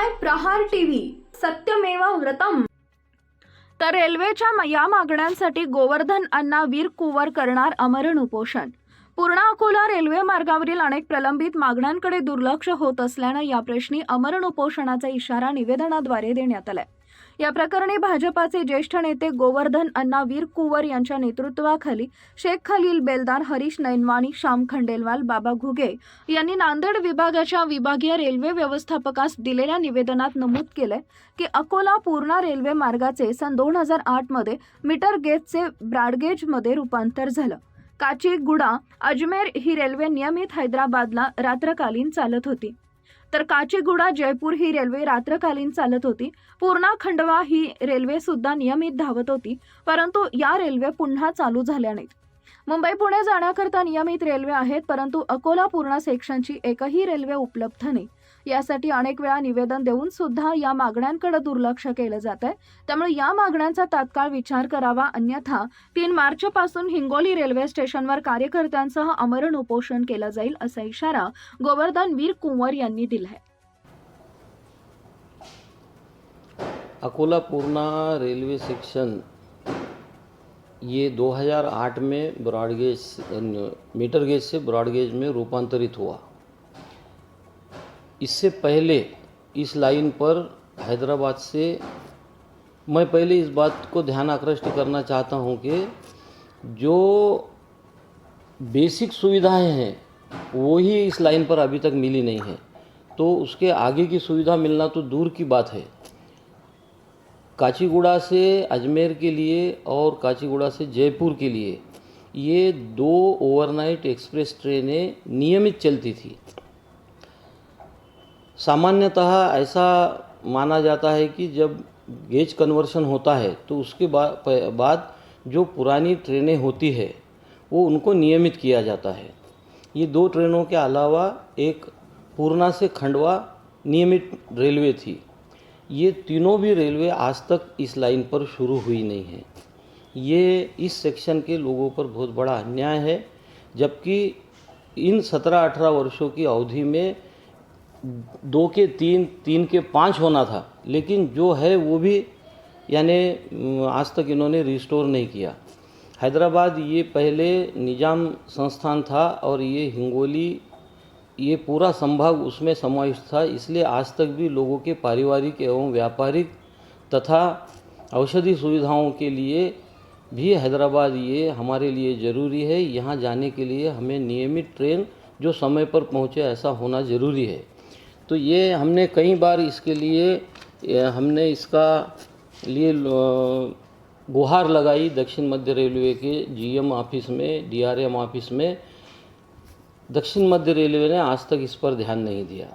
पाहताय प्रहार टीव्ही, सत्यमेव व्रतम। तर रेल्वेच्या या मागण्यांसाठी गोवर्धन अण्णा वीर कुंवर करणार आमरण उपोषण। पूर्णा अकोला रेल्वे मार्गावरील अनेक प्रलंबित मागण्यांकडे दुर्लक्ष होत असल्याने या प्रश्नी आमरण उपोषणाचा इशारा निवेदनाद्वारे देण्यात आलाय। या प्रकरणी भाजपाचे ज्येष्ठ नेते गोवर्धन अण्णा वीर कुंवर यांच्या नेतृत्वाखाली शेख खलील बेलदार, हरीश नैनवानी, श्याम खंडेलवाल, बाबा घुगे यांनी नांदेड विभागाच्या विभागीय रेल्वे व्यवस्थापकास दिलेल्या निवेदनात नमूद केले की अकोला पूर्णा रेल्वे मार्गाचे सन 2008 मध्ये मीटर गेजचे ब्रॉडगेज मध्ये रूपांतर झालं। काचीगुडा अजमेर ही रेल्वे नियमित हैदराबादला रात्रकालीन चालत होती, तर काचीगुडा जयपूर ही रेल्वे रात्रकालीन चालत होती। पूर्णा खंडवा ही रेल्वे सुद्धा नियमित धावत होती, परंतु या रेल्वे पुन्हा चालू झाल्या नाहीत। मुंबई पुणे जाण्याकरता नियमित रेल्वे आहेत, परंतु अकोला पूर्णा सेक्शनची एकही रेल्वे उपलब्ध नाही। यासाठी अनेक वेळा निवेदन देऊन सुद्धा या मागण्यांकडे दुर्लक्ष केलं जात आहे। त्यामुळे या मागण्यांचा तात्काळ विचार करावा, अन्यथा 3 मार्च पासून हिंगोली रेल्वे स्टेशनवर कार्यकर्त्यांसह आमरण उपोषण केलं जाईल, असा इशारा गोवर्धन वीर कुंवर यांनी दिला है। अकोला पूर्णा रेलवे सेक्शन ये 2008 में ब्रॉडगेज मीटर गेज से ब्रॉडगेज में रूपांतरित हुआ। इससे पहले इस लाइन पर हैदराबाद से मैं पहले इस बात को ध्यान आकृष्ट करना चाहता हूं कि जो बेसिक सुविधाएं हैं वो ही इस लाइन पर अभी तक मिली नहीं है, तो उसके आगे की सुविधा मिलना तो दूर की बात है। काचीगुड़ा से अजमेर के लिए और काचीगुड़ा से जयपुर के लिए ये 2 ओवरनाइट एक्सप्रेस ट्रेनें नियमित चलती थी। सामान्यतः ऐसा माना जाता है कि जब गेज कन्वर्शन होता है तो उसके बाद जो पुरानी ट्रेनें होती है वो उनको नियमित किया जाता है। ये 2 ट्रेनों के अलावा एक पूर्णा से खंडवा नियमित रेलवे थी। ये तीनों भी रेलवे आज तक इस लाइन पर शुरू हुई नहीं है। ये इस सेक्शन के लोगों पर बहुत बड़ा अन्याय है, जबकि इन 17-18 वर्षों की अवधि में 2 के 3, 3 के 5 होना था, लेकिन जो है वो भी यानी आज तक इन्होंने रिस्टोर नहीं किया। हैदराबाद ये पहले निजाम संस्थान था और ये हिंगोली ये पूरा संभाग उसमें समाविष्ट था, इसलिए आज तक भी लोगों के पारिवारिक एवं व्यापारिक तथा औषधि सुविधाओं के लिए भी हैदराबाद ये हमारे लिए ज़रूरी है। यहाँ जाने के लिए हमें नियमित ट्रेन जो समय पर पहुँचे ऐसा होना ज़रूरी है। तो ये हमने कई बार इसके लिए हमने इसका लिए गुहार लगाई दक्षिण मध्य रेलवे के जीएम ऑफिस में, डीआरएम ऑफिस में। दक्षिण मध्य रेलवे ने आज तक इस पर ध्यान नहीं दिया।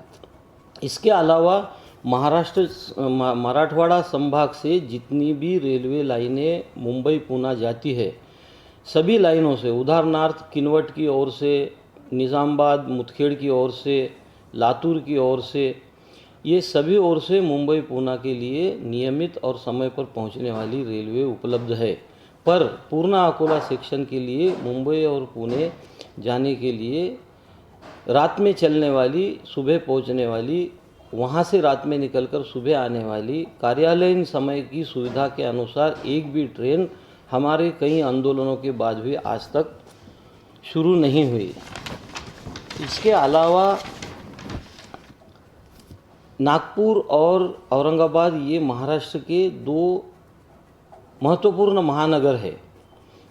इसके अलावा मराठवाड़ा संभाग से जितनी भी रेलवे लाइनें मुंबई पुणे जाती है, सभी लाइनों से, उदाहरणार्थ किनवट की ओर से, निज़ामाबाद मुदखेड़ की ओर से, लातूर की ओर से, ये सभी ओर से मुंबई पुणे के लिए नियमित और समय पर पहुंचने वाली रेलवे उपलब्ध है। पर पूर्णा अकोला सेक्शन के लिए मुंबई और पुणे जाने के लिए रात में चलने वाली, सुबह पहुंचने वाली, वहां से रात में निकलकर सुबह आने वाली, कार्यालयीन समय की सुविधा के अनुसार एक भी ट्रेन हमारे कई आंदोलनों के बाद भी आज तक शुरू नहीं हुई। इसके अलावा नागपुर और औरंगाबाद ये महाराष्ट्र के 2 महत्वपूर्ण महानगर है।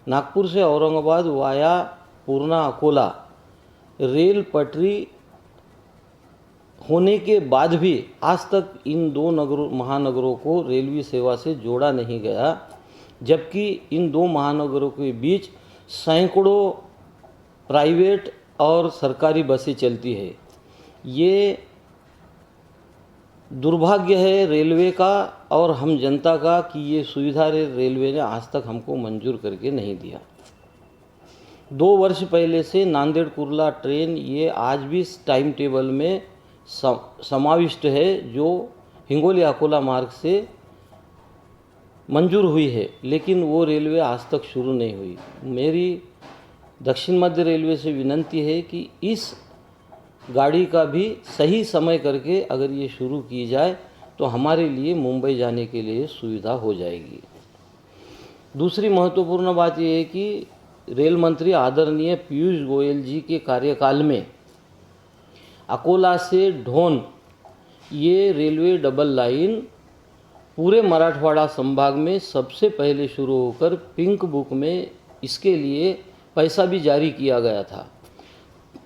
नागपुर से औरंगाबाद वाया पूर्णा अकोला रेल पटरी होने के बाद भी आज तक इन 2 महानगरों को रेलवे सेवा से जोड़ा नहीं गया, जबकि इन 2 महानगरों के बीच सैकड़ों प्राइवेट और सरकारी बसें चलती है। ये दुर्भाग्य है रेलवे का और हम जनता का कि ये सुविधा रेलवे ने आज तक हमको मंजूर करके नहीं दिया। 2 वर्ष पहले से नांदेड़ कुर्ला ट्रेन ये आज भी टाइम टेबल में समाविष्ट है, जो हिंगोली अकोला मार्ग से मंजूर हुई है, लेकिन वो रेलवे आज तक शुरू नहीं हुई। मेरी दक्षिण मध्य रेलवे से विनंती है कि इस गाड़ी का भी सही समय करके अगर ये शुरू की जाए तो हमारे लिए मुंबई जाने के लिए सुविधा हो जाएगी। दूसरी महत्वपूर्ण बात यह है कि रेल मंत्री आदरणीय पीयूष गोयल जी के कार्यकाल में अकोला से ढोन ये रेलवे डबल लाइन पूरे मराठवाड़ा संभाग में सबसे पहले शुरू होकर पिंक बुक में इसके लिए पैसा भी जारी किया गया था।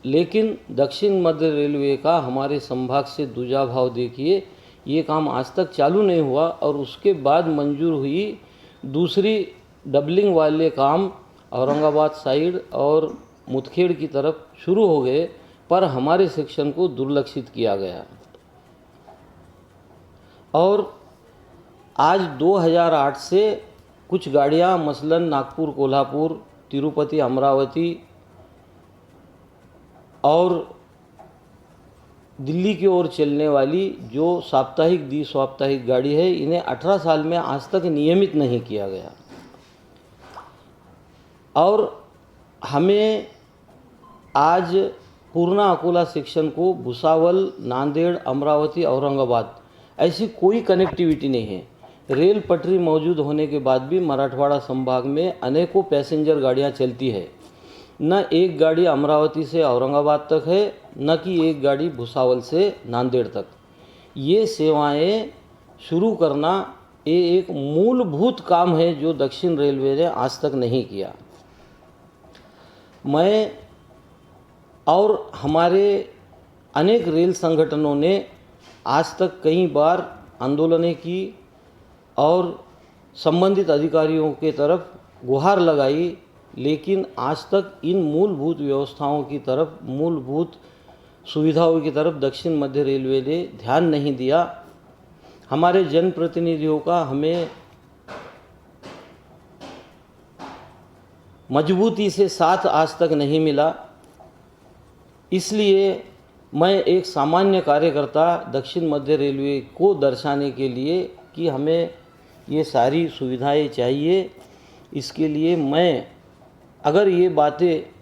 लेकिन दक्षिण मध्य रेलवे का हमारे संभाग से दूजा भाव देखिए, ये काम आज तक चालू नहीं हुआ और उसके बाद मंजूर हुई दूसरी डबलिंग वाले काम औरंगाबाद साइड और मुदखेड़ की तरफ शुरू हो गए, पर हमारे सेक्शन को दुर्लक्षित किया गया। और आज 2008 से कुछ गाड़ियां मसलन नागपुर कोल्हापुर, तिरुपति अमरावती और दिल्ली की ओर चलने वाली जो साप्ताहिक द्वि-साप्ताहिक गाड़ी है, इन्हें 18 साल में आज तक नियमित नहीं किया गया। और हमें आज पूर्णा अकोला सेक्शन को भुसावल, नांदेड़, अमरावती, औरंगाबाद ऐसी कोई कनेक्टिविटी नहीं है। रेल पटरी मौजूद होने के बाद भी मराठवाड़ा संभाग में अनेकों पैसेंजर गाड़ियां चलती है। न एक गाड़ी अमरावती से औरंगाबाद तक है, न कि एक गाड़ी भुसावल से नांदेड़ तक। ये सेवाएं शुरू करना ये एक मूलभूत काम है जो दक्षिण रेलवे ने आज तक नहीं किया। मैं और हमारे अनेक रेल संगठनों ने आज तक कई बार आंदोलनें की और संबंधित अधिकारियों के तरफ गुहार लगाई, लेकिन आज तक इन मूलभूत व्यवस्थाओं की तरफ, मूलभूत सुविधाओं की तरफ दक्षिण मध्य रेलवे ने ध्यान नहीं दिया। हमारे जनप्रतिनिधियों का हमें मजबूती से साथ आज तक नहीं मिला। इसलिए मैं एक सामान्य कार्यकर्ता दक्षिण मध्य रेलवे को दर्शाने के लिए कि हमें ये सारी सुविधाएं चाहिए, इसके लिए मैं, अगर ये बातें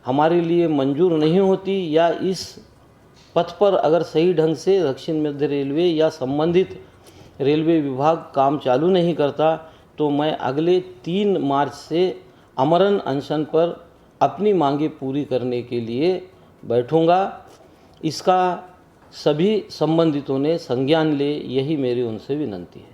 हमारे लिए मंजूर नहीं होती या इस पथ पर अगर सही ढंग से दक्षिण मध्य रेलवे या संबंधित रेलवे विभाग काम चालू नहीं करता, तो मैं अगले 3 मार्च से आमरण अनशन पर अपनी मांगें पूरी करने के लिए बैठूंगा। इसका सभी संबंधितों ने संज्ञान ले, यही मेरी उनसे विनती है।